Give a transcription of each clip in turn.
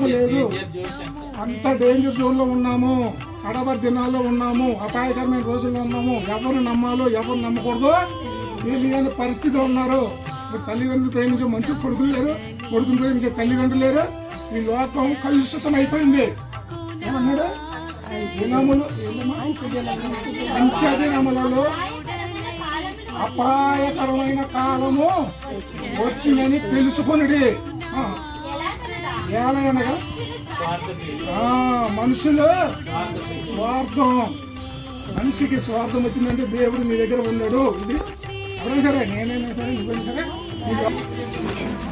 అవసరం లేదు. అంత డేంజర్ జోన్లో ఉన్నాము, కడబరి దినాల్లో ఉన్నాము, అపాయకరమైన రోజుల్లో ఉన్నాము. ఎవరు నమ్మాలో ఎవరు నమ్మకూడదో తెలియని పరిస్థితిలో ఉన్నారు. ఇప్పుడు తల్లిదండ్రులు ప్రేమించే మంచి కొడుకులు లేరు, కొడుకులు ప్రేమించే తల్లిదండ్రులు లేరు. ఈ లోకం కలుషితం అయిపోయింది. ఏమన్నాడు? దినములు అంత్య దినములలో అపాయకరమైన కాలము వచ్చిందని తెలుసుకొనుడి. ఎలా అనగా మనుషులు స్వార్థం, మనిషికి స్వార్థం వచ్చిందంటే దేవుడు మీ దగ్గర ఉన్నాడు. ఇది ఎవరైనా సరే, నేనైనా సరే, నువ్వైనా సరే,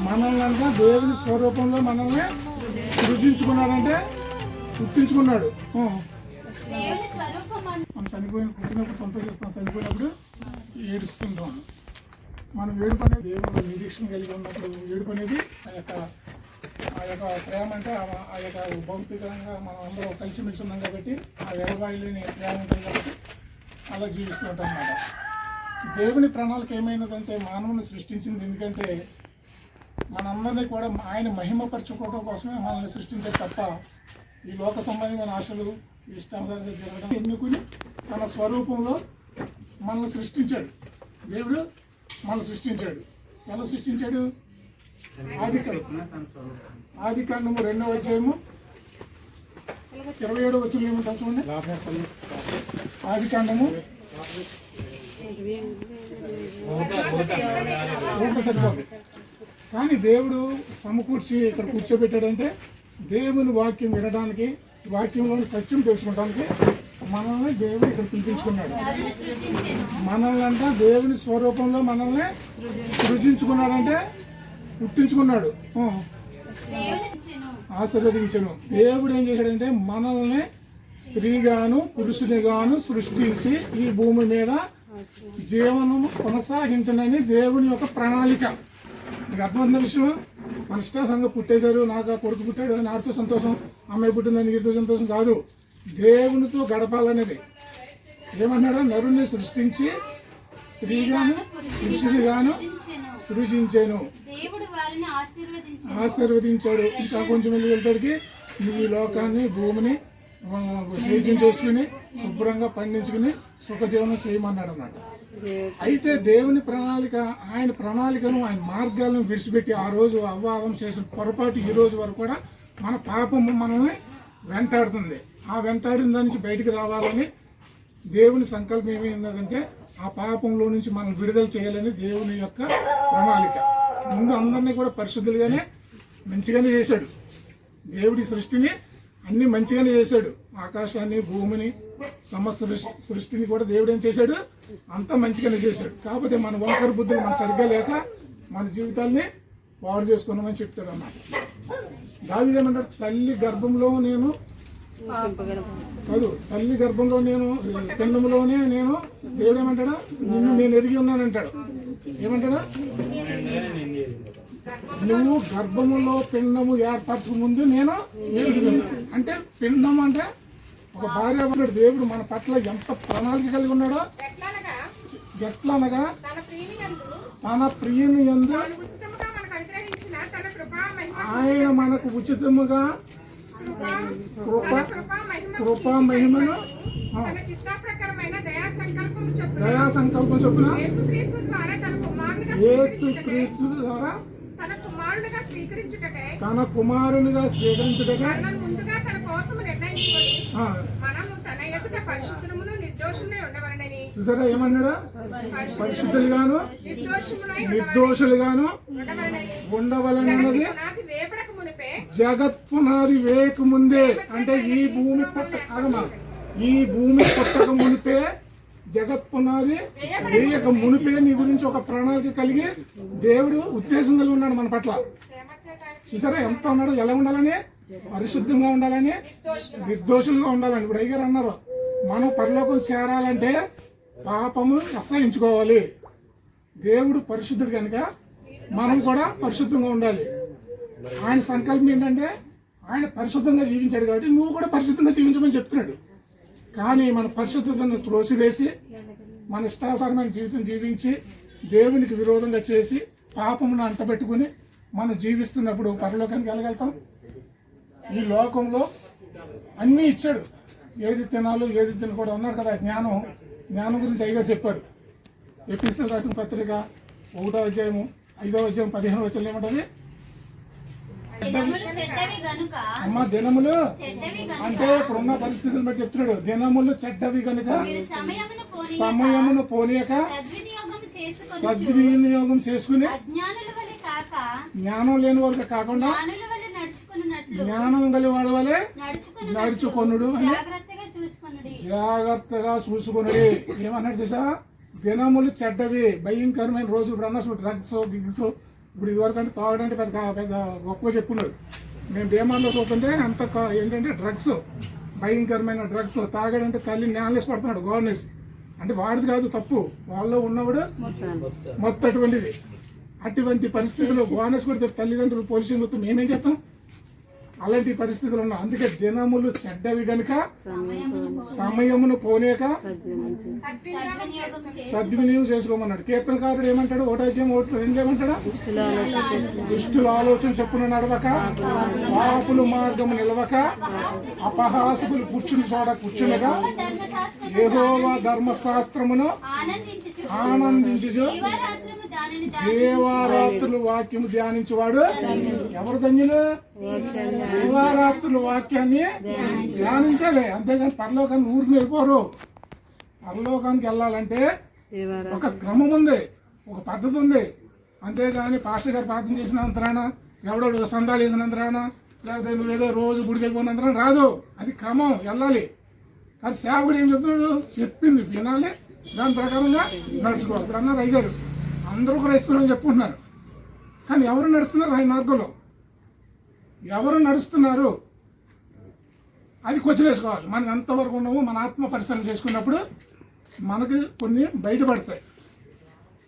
మనల్ని అంతా దేవుని స్వరూపంలో మనల్ని సృజించుకున్నాడంటే పుట్టించుకున్నాడు. మనం పుట్టినప్పుడు సంతోషిస్తాం, చనిపోయినప్పుడు ఏడుస్తుంటాం. మనం ఏడుపు అనేది దేవుడు నిరీక్షణ కలిగి ఉన్నప్పుడు ఏడుపు అనేది ఆ యొక్క ప్రేమ అంటే ఆ యొక్క భౌతికంగా మనం అందరూ కలిసిమెలిసి ఉన్నాం కాబట్టి ఆ వ్యవహారాలని ప్రేమ ఉంటుంది కాబట్టి అలా జీవిస్తుంటాం అన్నమాట. దేవుని ప్రణాళిక ఏమైనదంటే మానవుని సృష్టించింది ఎందుకంటే మనందరినీ కూడా ఆయన మహిమపరచుకోవడం కోసమే మనల్ని సృష్టించాడు తప్ప ఈ లోక సంబంధమైన ఆశలు ఇష్టానుసారంగా జరగడం ఎన్నుకుని తన స్వరూపంలో మనల్ని సృష్టించాడు. దేవుడు మనల్ని సృష్టించాడు. ఎలా సృష్టించాడు? ఆదికాండము 2వ అధ్యాయము 27వ వచనం ఏమంటాం చూడండి. ఆదికాండము సరిపోతుంది. కానీ దేవుడు సమకూర్చి ఇక్కడ కూర్చోబెట్టాడంటే దేవుని వాక్యం వినడానికి, వాక్యంలోని సత్యం తెలుసుకోవడానికి మనల్ని దేవుడు ఇక్కడ పిలిపించుకున్నాడు. మనల్ని అంతా దేవుని స్వరూపంలో మనల్ని సృజించుకున్నాడంటే పుట్టించుకున్నాడు, ఆశీర్వదించను. దేవుడు ఏం చేశాడంటే మనల్ని స్త్రీగాను పురుషునిగాను సృష్టించి ఈ భూమి మీద జీవనము కొనసాగించనని దేవుని యొక్క ప్రణాళిక. మీకు అర్థమైన విషయం, మన ఇష్టాసంగా పుట్టేశారు, నాకు కొడుకు పుట్టాడు అని ఆడితో సంతోషం, అమ్మాయి పుట్టిందని వీటితో సంతోషం కాదు. దేవునితో గడపాలనేది. ఏమన్నాడు? నరుని సృష్టించి స్త్రీగాను పురుషునిగాను సృజించాను, ఆశీర్వదించాడు. ఇంకా కొంచెం మంది వెళ్తాడికి ఈ లోకాన్ని భూమిని సేద్యం చేసుకుని శుభ్రంగా పండించుకుని సుఖజీవనం చేయమన్నాడు అన్నమాట. అయితే దేవుని ప్రణాళిక, ఆయన ప్రణాళికను, ఆయన మార్గాలను విడిచిపెట్టి ఆ రోజు అవ్వాదం చేసిన పొరపాటు ఈ రోజు వరకు కూడా మన పాపము మనల్ని వెంటాడుతుంది. ఆ వెంటాడిన దాని నుంచి బయటికి రావాలని దేవుని సంకల్పం ఏమైందంటే ఆ పాపంలో నుంచి మనం విడుదల చేయాలని దేవుని యొక్క ప్రణాళిక. ముందు అందరినీ కూడా పరిశుద్ధులుగానే మంచిగానే చేశాడు. దేవుడి సృష్టిని అన్ని మంచిగానే చేశాడు. ఆకాశాన్ని, భూమిని, సమస్త సృష్టిని కూడా దేవుడు ఏం చేశాడు? అంతా మంచిగానే చేశాడు. కాకపోతే మన వంకర బుద్ధులు మన సరిగ్గా లేక మన జీవితాన్ని పాడు చేసుకున్నామని చెప్తాడు అన్నమాట. దావీదు ఏమంటాడు? తల్లి గర్భంలో నేను తల్లి గర్భంలో నేను పిండంలోనే నేను, దేవుడు ఏమంటాడు? నిన్ను నేను ఎరిగి ఉన్నానంటాడు. ఏమంటాడు? నువ్వు గర్భములో పిండము ఏర్పరచక ముందు నేను ఎరుగుతున్నా. అంటే పిండం అంటే ఒక భార్య. దేవుడు మన పట్ల ఎంత ప్రణాళిక కలిగి ఉన్నాడో, ఎట్లా అనగా తన ప్రియుని యందు ఆయన మనకు ఉచితముగా కృపా మహిమను దయా సంకల్పం చొప్పున యేసు క్రీస్తు ద్వారా తన కుమారునిగా స్వీకరించుటకై చూసారా ఏమన్నాడా? పరిశుద్ధులుగాను నిర్దోషులుగాను ఉండవలనన్నది జగత్ పునాది వేయక ముందే, అంటే ఈ భూమి పుట్టక మునిపే, జగత్ పునాది వేయక మునిపే నీ గురించి ఒక ప్రణాళిక కలిగి దేవుడు ఉద్దేశం కలిగి ఉన్నాడు మన పట్ల. చూసారా ఎంత ఉన్నాడు? ఎలా ఉండాలని? పరిశుద్ధంగా ఉండాలని, నిర్దోషులుగా ఉండాలని. ఇప్పుడు అయ్యారు అన్నారు, మనం పరలోకం చేరాలంటే పాపము అసహించుకోవాలి. దేవుడు పరిశుద్ధుడు కనుక మనం కూడా పరిశుద్ధంగా ఉండాలి. ఆయన సంకల్పం ఏంటంటే ఆయన పరిశుద్ధంగా జీవించాడు కాబట్టి నువ్వు కూడా పరిశుద్ధంగా జీవించమని చెప్తున్నాడు. కానీ మన పరిశుద్ధతను త్రోసివేసి మన ఇష్టానుసారమైన జీవితం జీవించి దేవునికి విరోధంగా చేసి పాపమును అంటబెట్టుకుని మనం జీవిస్తున్నప్పుడు పరలోకానికి వెళ్ళగలుగుతాం? ఈ లోకంలో అన్నీ ఇచ్చాడు. ఏది తినాలో ఏది తినకూడదు అన్నాడు కదా. జ్ఞానం గురించి అయ్యగారు చెప్పారు. ఎపిసోడ్ రాసిన పత్రిక 1వ అధ్యాయము 5వ అధ్యాయం 15వ వచనం ఏమంటది? అమ్మ దినములు అంటే ఇప్పుడున్న పరిస్థితులను బట్టి చెప్తున్నాడు. దినములు చెడ్డవి కనుక సమయమును పోనీయక సద్వినియోగం చేసుకుని జ్ఞానం లేని వారికి కాకుండా జ్ఞానం గల వాడి వలె నడుచుకొనుడు అని జాగ్రత్తగా చూసుకొనుడి. ఏమన్నాడు తెలుసా? దినములు చెడ్డవి, భయంకరమైన రోజు. ఇప్పుడు అన్న డ్రగ్స్ గిగ్స్, ఇప్పుడు ఇదివరకు అంటే తాగడంటే పెద్ద గొప్పగా చెప్పున్నాడు. మేము భీమాల్లో చూస్తుంటే అంత ఏంటంటే డ్రగ్స్, భయంకరమైన డ్రగ్స్. తాగాడంటే తల్లి నేలనేసి పడుతున్నాడు, గవర్నెస్ అంటే వాడిది కాదు తప్పు, వాళ్ళలో ఉన్నవాడు మొత్తం అటువంటిది. అటువంటి పరిస్థితుల్లో గవర్నెస్ కూడా తల్లిదండ్రులు పోలీసులు మొత్తం మేమేం చేస్తాం? అలాంటి పరిస్థితులు ఉన్నాం. అందుకే దినములు చెడ్డవి గనుక సమయమును పోనేక సద్వినియోగం చేసుకోమన్నాడు. కీర్తనకారుడు ఏమంటాడు? 1వ అధ్యాయం 2 ఏమంటాడా? దుష్టుల ఆలోచన చెప్పున నడవక, పాపులు మార్గము నిలవక, అపహాసకులు కూర్చుని చోట కూర్చునగా, యెహోవా ధర్మశాస్త్రమును ఆనందించు దేవారాత్రులు వాక్యము ధ్యానించేవాడు ఎవరు ధన్యులు? దేవారాత్రులు వాక్యాన్ని ధ్యానించాలి, అంతేగాని పరలోకాన్ని ఊరికి వెళ్ళిపోరు. పరలోకానికి వెళ్ళాలంటే ఒక క్రమం ఉంది, ఒక పద్ధతి ఉంది. అంతేగాని పాస్టర్ గారు ప్రార్థన చేసినంతరాన, ఎవడో సందాలు వేసినంతరాన, లేకపోతే నువ్వేదో రోజు గుడికి వెళ్ళిపోయినంతరాన రాదు. అది క్రమం, వెళ్ళాలి. అది సేవకుడు ఏం చెప్తున్నాడు? చెప్పింది వినాలి, దాని ప్రకారంగా నడుచుకోవాలి. ఇప్పుడు అన్నారు అయ్యారు అందరూ క్రైస్తవులు చెప్పుకుంటున్నారు, కానీ ఎవరు నడుస్తున్నారు? ఆయన మార్గంలో ఎవరు నడుస్తున్నారు అది క్వశ్చన్ వేసుకోవాలి. మనం ఎంతవరకు ఉన్నామో మన ఆత్మ పరిశీలన చేసుకున్నప్పుడు మనకి కొన్ని బయటపడతాయి.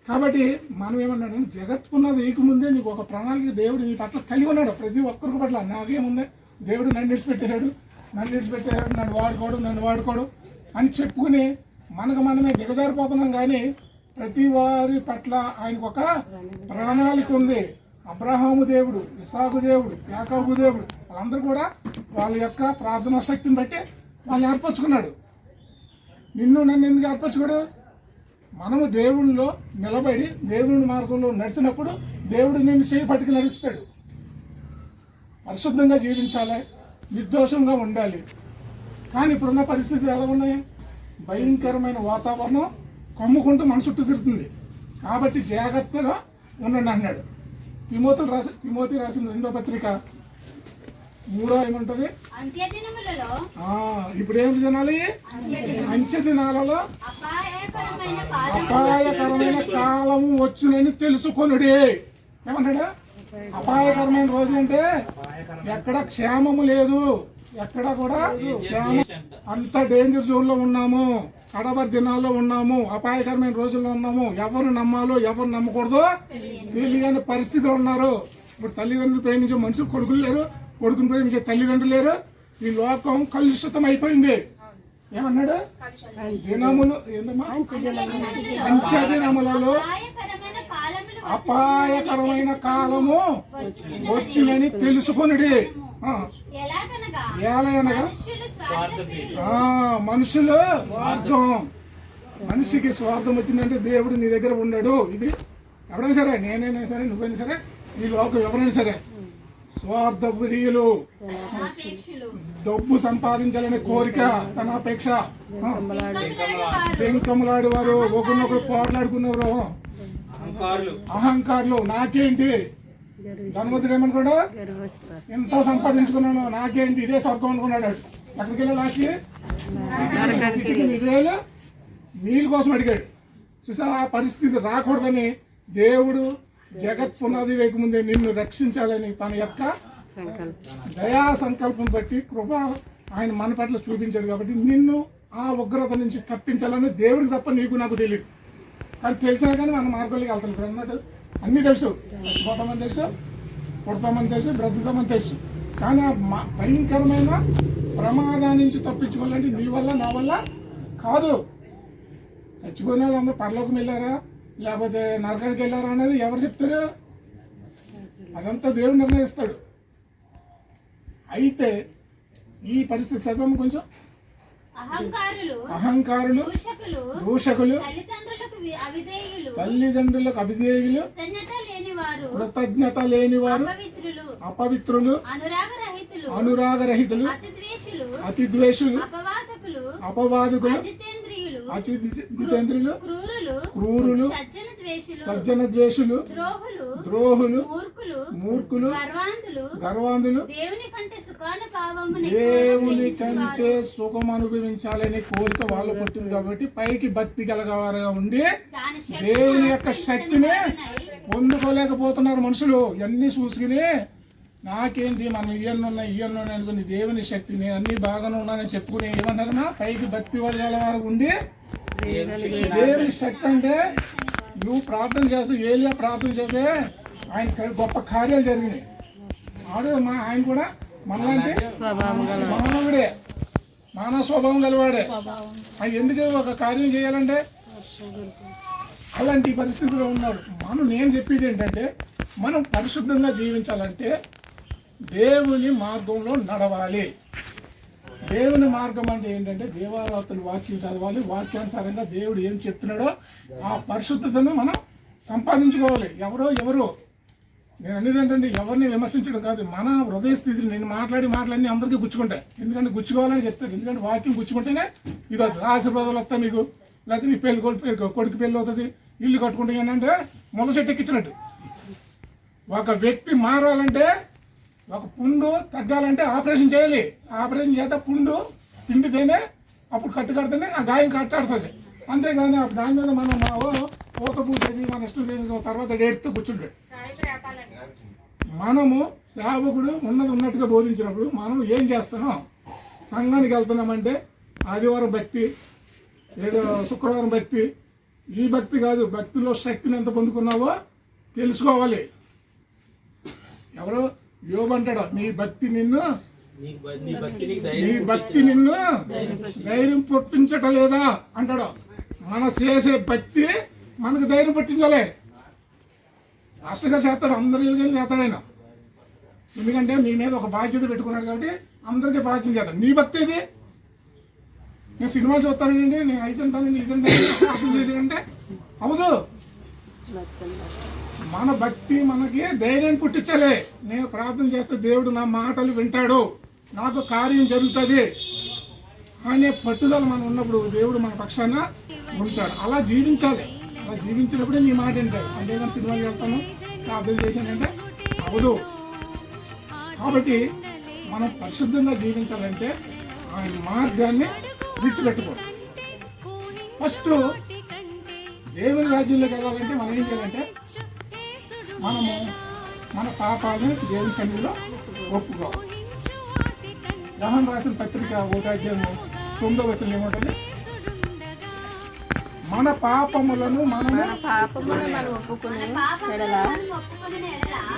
కాబట్టి మనం ఏమన్నాడు? జగత్తున్నది ఏకముందే నీకు ఒక ప్రణాళిక దేవుడు నీ పట్ల కలిగి ఉన్నాడు. ప్రతి ఒక్కరికి పట్ల నాకేముంది, దేవుడు నన్ను విడిచిపెట్టేశాడు, నన్ను వాడుకోవడం అని చెప్పుకుని మనమే దిగజారిపోతున్నాం. కానీ ప్రతి వారి పట్ల ఆయనకు ఒక ప్రణాళిక ఉంది. అబ్రహాము దేవుడు, ఇస్సాకు దేవుడు, యాకోబు దేవుడు, వాళ్ళందరూ కూడా వాళ్ళ యొక్క ప్రార్థనా శక్తిని బట్టి వాళ్ళని ఏర్పరచుకున్నాడు. నిన్ను నన్ను ఎందుకు ఏర్పరచుకోడు? మనము దేవునిలో నిలబడి దేవుని మార్గంలో నడిచినప్పుడు దేవుడు నిన్ను చేయి పట్టుకు నడుస్తాడు. పరిశుద్ధంగా జీవించాలి, నిర్దోషంగా ఉండాలి. కానీ ఇప్పుడున్న పరిస్థితులు ఎలా ఉన్నాయి? భయంకరమైన వాతావరణం కమ్ముకుంటూ మన చుట్టూ తిరుగుతుంది. కాబట్టి జాగ్రత్తగా ఉండండి అన్నాడు. తిమోతి రాసిన 2వ పత్రిక 3వ ఏముంటది? ఇప్పుడు ఏం తినాలి? అంచె దినాలలో అపాయకరమైన కాలము వచ్చునని తెలుసుకొనుడి. ఏమంటాడు? అపాయకరమైన రోజు అంటే ఎక్కడ క్షేమము లేదు, ఎక్కడ కూడా క్షేమం, అంత డేంజర్ జోన్ లో ఉన్నాము, కడవరి దినాల్లో ఉన్నాము, అపాయకరమైన రోజుల్లో ఉన్నాము. ఎవరు నమ్మాలో ఎవరు నమ్మకూడదో తెలియని పరిస్థితులు ఉన్నారు. ఇప్పుడు తల్లిదండ్రులు ప్రేమించే మనుషులు కొడుకులు లేరు, కొడుకుని ప్రేమించే తల్లిదండ్రులు లేరు. ఈ లోకం కలుషితం అయిపోయింది. ఏమన్నాడు? దినములు ఏందమ్మా? అంచె దినములలో అపాయకరమైన కాలము వచ్చినని తెలుసుకొనుడి. ఎలాగనగా మనుషులు స్వార్థం, మనిషికి స్వార్థం వచ్చిందంటే దేవుడు నీ దగ్గర ఉన్నాడు. ఇది ఎవరైనా సరే, నేనైనా సరే, నువ్వైనా సరే, ఈ లోకం ఎవరైనా సరే, స్వార్థ ప్రియులు, డబ్బు సంపాదించాలనే కోరిక, తన అపేక్ష, బెంకములాడు వారు, ఒకరినొకరు పోట్లాడుకున్నారు, అహంకారులు. నాకేంటి? ధనవంతుడు ఏమనుకోడా? ఎంత సంపాదించుకున్నాను, నాకేంటి, ఇదే స్వర్గం అనుకున్నాడు. ఎక్కడికి వెళ్ళి లాస్ట్కి నీళ్ళ కోసం అడిగాడు. చూసా, ఆ పరిస్థితి రాకూడదని దేవుడు జగత్ పునాది వేయకముందే నిన్ను రక్షించాలని తన యొక్క దయా సంకల్పం బట్టి కృప ఆయన మన పట్ల చూపించాడు. కాబట్టి నిన్ను ఆ ఉగ్రత నుంచి తప్పించాలని దేవుడికి తప్ప నీకు నాకు తెలియదు. కానీ తెలిసినా కానీ మన మార్గంలోకి వెళ్తాను. ఇప్పుడు అన్నట్టు అన్నీ తెలుసు, చచ్చిపోతామని తెలుసు, పుడతామని తెలుసు, బ్రతుకుతామని తెలుసు. కానీ ఆ భయంకరమైన ప్రమాదాన్ని నుంచి తప్పించుకోవాలంటే నీ వల్ల నా వల్ల కాదు. చచ్చిపోయిన వాళ్ళు అందరూ పరలోకం వెళ్ళారా లేకపోతే నరకానికి వెళ్ళారా అనేది ఎవరు చెప్తారు? అదంతా దేవుడు నిర్ణయిస్తాడు. అయితే ఈ పరిస్థితి చదవము కొంచెం. అహంకారులు, దూషకులు, తల్లిదండ్రులకు అవిధేయులు, కృతజ్ఞత లేనివారు, అపవిత్రులు, అనురాగరహితులు, అతిద్వేషులు, అపవాదకులు, అజితేంద్రియులు, క్రూరులు, సజ్జన ద్వేషులు, ద్రోహులు, మూర్ఖులు, గర్వాంధులు, దేవుని కంటే సుఖం అనుభవించాలనే కోరిక వాళ్ళు పుట్టింది కాబట్టి పైకి భక్తి గలవారుగా ఉండి దేవుని యొక్క శక్తిని పొందుకోలేకపోతున్నారు మనుషులు. ఇవన్నీ చూసుకుని నాకేంటి మనం ఇవన్నీ అనుకుని దేవుని శక్తిని అన్ని బాగానే ఉన్నానని చెప్పుకుని ఏమన్నారన్నా పైకి భక్తి గలవారు ఉండి దేవుని శక్తి అంటే నువ్వు ప్రార్థన చేస్తే ఏలియా ప్రార్థన చేస్తే ఆయన గొప్ప కార్యాలు జరిగినాయి. ఆయన కూడా మనలాంటి మానవుడే, మానవ స్వభావం గలవాడే. ఆయన ఎందుకు ఒక కార్యం చేయాలంటే అలాంటి పరిస్థితిలో ఉన్నాడు. నేను చెప్పేది ఏంటంటే మనం పరిశుద్ధంగా జీవించాలంటే దేవుని మార్గంలో నడవాలి. దేవుని మార్గం అంటే ఏంటంటే దేవారాతులు వాక్యం చదవాలి, వాక్యానుసారంగా దేవుడు ఏం చెప్తున్నాడో ఆ పరిశుద్ధతను మనం సంపాదించుకోవాలి. ఎవరో నేను అనేది ఏంటంటే ఎవరిని విమర్శించడం కాదు, మన హృదయ స్థితిని నేను మాట్లాడి అందరికీ గుచ్చుకుంటాయి. ఎందుకంటే గుచ్చుకోవాలని చెప్తారు. ఎందుకంటే వాక్యం గుచ్చుకుంటేనే ఇది ఆశీర్వాదాలు వస్తాయి మీకు, లేకపోతే నీ కొడుకు పెళ్ళి అవుతుంది, ఇల్లు కట్టుకుంటే ఏంటంటే మొల చెట్టు ఎక్కించినట్టు. ఒక వ్యక్తి మారాలంటే ఒక పుండు తగ్గాలంటే ఆపరేషన్ చేయాలి. ఆపరేషన్ చేస్తే పుండు పిండితేనే అప్పుడు కట్టుకడితేనే ఆ గాయం కట్టాడుతుంది. అంతేగాని దాని మీద మనం పూత పూసేసి మన ఇష్టం చేసిన తర్వాత డేట్తో కూర్చుంటాడు. మనము సేవకుడు ఉన్నట్టుగా బోధించినప్పుడు మనం ఏం చేస్తున్నాం, సంఘానికి వెళ్తున్నామంటే ఆదివారం భక్తి, ఏదో శుక్రవారం భక్తి, ఈ భక్తి కాదు, భక్తిలో శక్తిని ఎంత పొందుకున్నావో తెలుసుకోవాలి. ఎవరో యోబు అంటాడు, నీ భక్తి నిన్ను ధైర్యం పుట్టించటం లేదా అంటాడు. మన చేసే భక్తి మనకు ధైర్యం పుట్టించాలి. రాష్ట్రంగా చేస్తాడు, అందరూ చేస్తాడు ఆయన. ఎందుకంటే మీ మీద ఒక బాధ్యత పెట్టుకున్నాడు కాబట్టి అందరికీ బాధ్యత చేస్తాడు. నీ భక్తి ఇది. నేను సినిమాలు చూస్తానండి, నేను ఇదంటాను అర్థం చేసాడంటే అవదు. మన భక్తి మనకి ధైర్యం పుట్టించాలి. నేను ప్రార్థన చేస్తే దేవుడు నా మాటలు వింటాడు, నాకు కార్యం జరుగుతుంది అనే పట్టుదల మనం ఉన్నప్పుడు దేవుడు మన పక్షాన ఉంటాడు. అలా జీవించాలి. అలా జీవించినప్పుడే నీ మాట వింటాడు. అంతేగాని సినిమాలు చేస్తాను ప్రార్థన చేశానంటే అవదు. కాబట్టి మనం పరిశుద్ధంగా జీవించాలంటే ఆయన మార్గాన్ని విడిచిపెట్టుకోవాలి. ఫస్ట్ దేవుని రాజ్యంలోకి వెళ్ళాలంటే మనం ఏం చేయాలంటే మనము మన పాపాలను దేవుని సన్నిధిలో ఒప్పుకోవాలి. యోహాను రాసిన పత్రిక 1:9 ఏముంటుంది, మన పాపములను మనము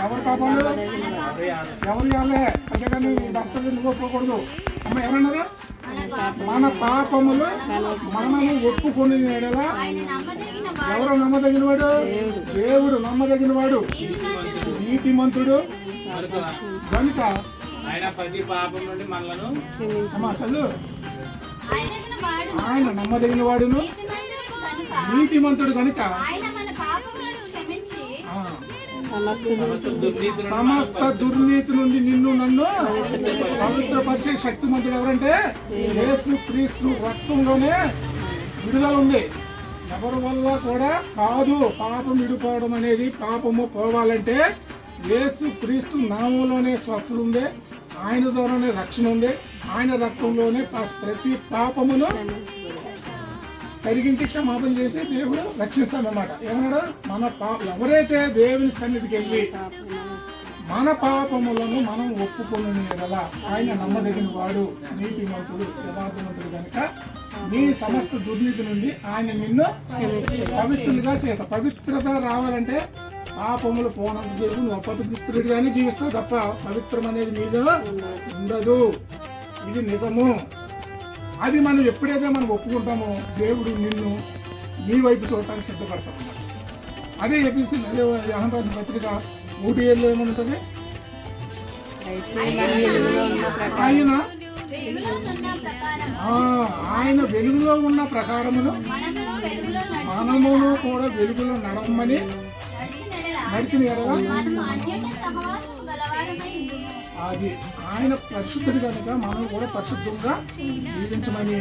ఎవరి పాపాలు ఎవరు ఇవ్వాలి, అంతేగాని భక్తులు నువ్వు ఒప్పుకోకూడదు. అమ్మ ఎవరన్నారు, మన పాపములు మనము ఒప్పుకొని ఎడలా ఎవరు నమ్మదగిన వాడు, దేవుడు నమ్మదగిన వాడు, నీతిమంతుడు కనుక చదువు ఆయన నమ్మదగిన వాడును నీతిమంతుడు కనుక సమస్త దుర్నీతి నుండి నిన్ను నన్ను పవిత్రపరిచే శక్తిమంతుడు ఎవరంటే యేసు క్రీస్తు రక్తంలోనే విడుదల ఉంది. ఎవరి వల్ల కూడా కాదు. పాపం విడిపోవడం అనేది, పాపము పోవాలంటే యేసు క్రీస్తు నామంలోనే స్వస్థత ఉంది, ఆయన ద్వారానే రక్షణ ఉంది, ఆయన రక్తంలోనే ప్రతి పాపమును కడిగించి క్షమాపణ చేసి దేవుడు రక్షిస్తానన్నమాట. ఏమన్నాడు, ఎవరైతే దేవుని సన్నిధికి వెళ్ళి మన పాపములను మనం ఒప్పుకొని ఎడల ఆయన నమ్మదగిన వాడు, నీతిమంతుడు, యథార్థవంతుడు కనుక నీ సమస్త దుర్నీతి నుండి ఆయన నిన్ను పవిత్రులుగా చేస్తా. పవిత్రత రావాలంటే పాపములు పోనంత చేసి నువ్వు అపవిత్రుడిగానే జీవిస్తావు తప్ప పవిత్రం అనేది మీద ఉండదు. ఇది నిజము. అది మనం ఎప్పుడైతే మనం ఒప్పుకుంటామో దేవుడు నిన్ను నీ వైపు చూడటానికి సిద్ధపడతాం అన్నమాట. అదే చెప్పేసి అదే యోహాను రాసిన పత్రిక 1:7 ఏమనుంటుంది, ఆయన ఆయన వెలుగులో ఉన్న ప్రకారమును మనమును కూడా వెలుగులో నడవమని నడిచిన ఎడలా అది ఆయన పరిశుద్ధుడు కనుక మనం కూడా పరిశుద్ధంగా జీవించమని,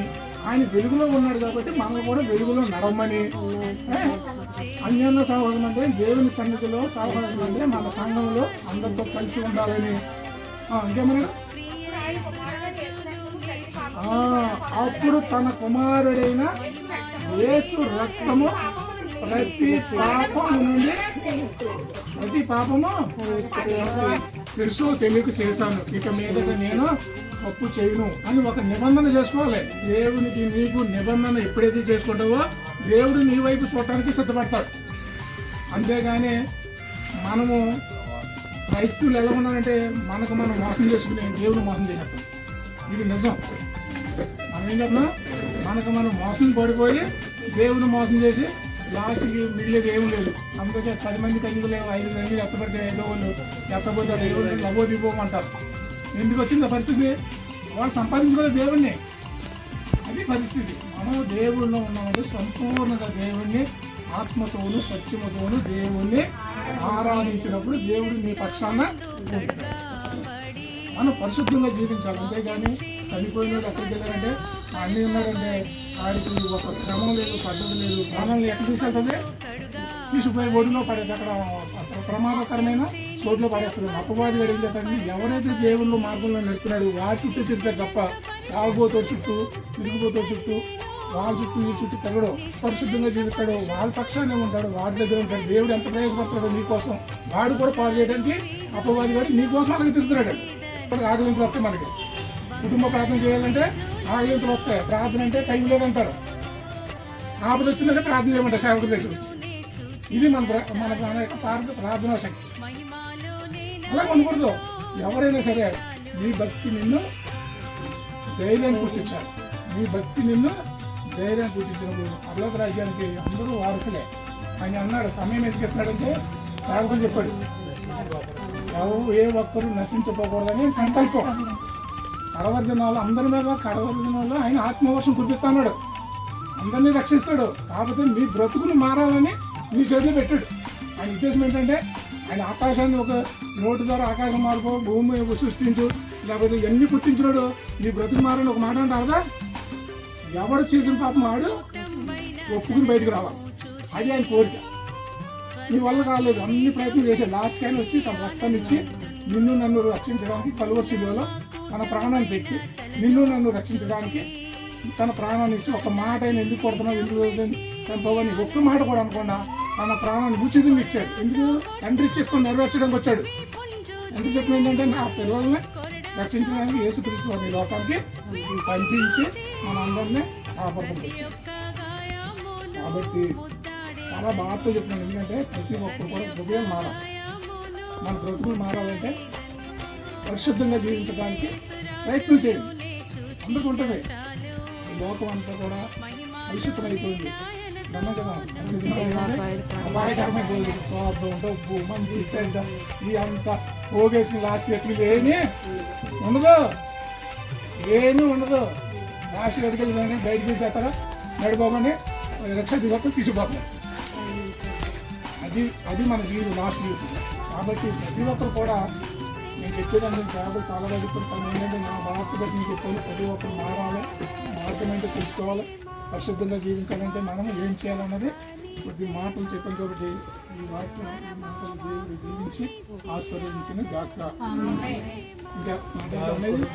ఆయన వెలుగులో ఉన్నాడు కాబట్టి మనం కూడా వెలుగులో నడవమని. అన్యోన్య సహవాసం అంటే దేవుని సన్నిధిలో సహవాసం అంటే మన సంఘంలో అందరితో కలిసి ఉండాలని. ఇంకేమన్నా అప్పుడు తన కుమారుడైన యేసు రక్తము ప్రతి పాపము తెలుసు తెలియక చేశాను, ఇక మీదట నేను తప్పు చేయను అని ఒక నిబంధన చేసుకోవాలి. దేవునికి నీకు నిబంధన ఎప్పుడైతే చేసుకుంటావో దేవుడు నీ వైపు చూడటానికి సిద్ధపడతాడు. అంతేగాని మనము క్రైస్తవులు ఎలా ఉన్నారంటే మనకు మనం మోసం చేసుకునే దేవుడు మోసం చేసేస్తాం. ఇది నిజం. మనం ఏం చెప్తున్నాం, మనకు మనం మోసం పడిపోయి దేవుని మోసం చేసి లాస్ట్కి మిగిలేదు ఏం లేదు. అందుకే 10 మంది కన్యకలు 5 మంది ఎత్తపడితే ఏదో వాళ్ళు ఎత్తపోతాడు, ఎవరు లబోదిపోమంటారు. ఎందుకు వచ్చింది పరిస్థితి? వాళ్ళు సంపాదించుకోలేదు దేవుణ్ణి. అది పరిస్థితి. మనం దేవుళ్ళలో ఉన్నవాళ్ళు సంపూర్ణంగా దేవుణ్ణి ఆత్మతోను సత్యముతోను దేవుణ్ణి ఆరాధించినప్పుడు దేవుడు మీ పక్షాన మనం పరిశుద్ధంగా జీవించాలి. అంతేగాని చనిపోయిన ఎక్కడికి వెళ్ళారంటే అన్నీ ఉన్నాడంటే వాడికి ఒక క్రమం లేదు, పద్ధతి లేదు. మనల్ని ఎక్కడ తీసుకెళ్తుంది? తీసుకుపోయి ఒడిలో పడేది, అక్కడ ప్రమాదకరమైన చోట్ల పడేస్తుంది. అపవాది ఏం చేస్తాడు? ఎవరైతే దేవుళ్ళు మార్గంలో నడుపుతున్నాడు వాడి చుట్టూ తిరుగుతాడు తప్ప తాగుబోతాడు చుట్టూ, తిరిగిపోతాడు చుట్టూ, వాళ్ళ చుట్టూ ఈ చుట్టూ తిరగడు. పరిశుద్ధంగా జీవిస్తాడు, వాళ్ళ పక్షాన్ని ఉంటాడు, వాడి దగ్గర ఉంటాడు. దేవుడు ఎంత ప్రయాసపడతాడో నీకోసం, వాడు కూడా పాడు చేయడానికి అపవాది వాడు నీకోసం అలాగే తిరుగుతున్నాడు. ఆగలింపులు వస్తాయి మనకి. కుటుంబ ప్రార్థన చేయాలంటే ఆగలింపులు వస్తాయి. ప్రార్థన అంటే టైం లేదంటారు. ఆపద వచ్చిందంటే ప్రార్థన చేయమంటారు సేవకుడి దగ్గర వచ్చి. ఇది మన యొక్క ప్రార్థనా శక్తి. అలా ఉండకూడదు. ఎవరైనా సరే నీ భక్తి నిన్ను ధైర్యాన్ని పుట్టించాలి. నీ భక్తి నిన్ను ధైర్యాన్ని పుట్టించినప్పుడు పర్లోక రాజ్యానికి అందరూ వారసులే. ఆయన అన్నాడు, సమయం ఎందుకు ఎత్తాడంటే సేవకులు చెప్పాడు, ఏ ఒక్కరు నశించిపోకూడదని సంకల్పం. కడవరి దినాలు అందరి మీద కడవరి దినాల్లో ఆయన ఆత్మవర్షం కురిపిస్తున్నాడు, అందరినీ రక్షిస్తాడు. కాకపోతే మీ బ్రతుకులు మారాలని మీ చేతిలో పెట్టాడు. ఆయన ఉద్దేశం ఏంటంటే ఆయన ఆకాశాన్ని ఒక నోటు ద్వారా ఆకాశం మార్పు, భూమి సృష్టించు, లేకపోతే ఇవన్నీ పుట్టించినాడు. నీ బ్రతుకు మారాలని ఒక మాట అంటారు కదా, ఎవడు చేసిన పాపం వాడు ఒప్పుకుని బయటకు రావాలి. అది ఆయన కోరిక. నీ వల్ల కాలేదు, అన్ని ప్రయత్నం చేశాడు. లాస్ట్ ఆయన వచ్చి తన రక్తాన్ని ఇచ్చి నిన్ను నన్ను రక్షించడానికి కలువరి శిలువలో తన ప్రాణాన్ని పెట్టి నిన్ను నన్ను రక్షించడానికి తన ప్రాణాన్ని ఇచ్చి, ఒక మాట ఆయన ఎందుకు కొడుతున్నావు, ఎందుకు చంపవని ఒక్క మాట కూడా అనుకోండా తన ప్రాణాన్ని ఉచితంగా ఇచ్చాడు. ఎందుకు? తండ్రి చిత్తం నెరవేర్చడానికి వచ్చాడు. తండ్రి చిత్తం ఏంటంటే నా పిల్లల్ని రక్షించడానికి యేసుక్రీస్తు వారిని లోకానికి పంపించి మన అందరినీ కాపాడుతుంది. కాబట్టి చాలా బాధతో చెప్తున్నాను. ఎందుకంటే ప్రతి ఒక్కరు కూడా హృదయం మారాలి. మన బ్రతుకులు మారాలంటే పరిశుద్ధంగా జీవించడానికి ప్రయత్నం చేయండి. అందరికీ ఉంటుంది. లోకం అంతా కూడా కలుషితం అయిపోయింది. కదా అపాయకరమైపోయింది. స్వార్థం, డబ్బు, మంచి చెడ్డ ఈ అంతా పోగేసిన లాస్ట్ ఎక్కడ ఏమీ ఉండదు. లాస్ట్ ఎక్కడికి బయటకు తీసేస్తారా నడిపోమని రక్షణ తీసుకుపోతారు. అది మన జీవితం, లాస్ట్ జీవితం. కాబట్టి ప్రతి ఒక్కరు కూడా నేను చెప్పేదాన్ని కాబట్టి చాలా బాగా తను ఏంటంటే నా బాధ్యత బట్టి నేను చెప్పాను. ప్రతి ఒక్కరు మారాలి, మార్గం అంటే తెలుసుకోవాలి. పరిశుద్ధంగా జీవించాలంటే మనం ఏం చేయాలన్నది కొద్ది మాటలు చెప్పాను. కాబట్టి ఈ మాటలు దేవుడు జీవించి ఆశీర్వదించిన గాక. ఇంకా మాట్లాడడం అనేది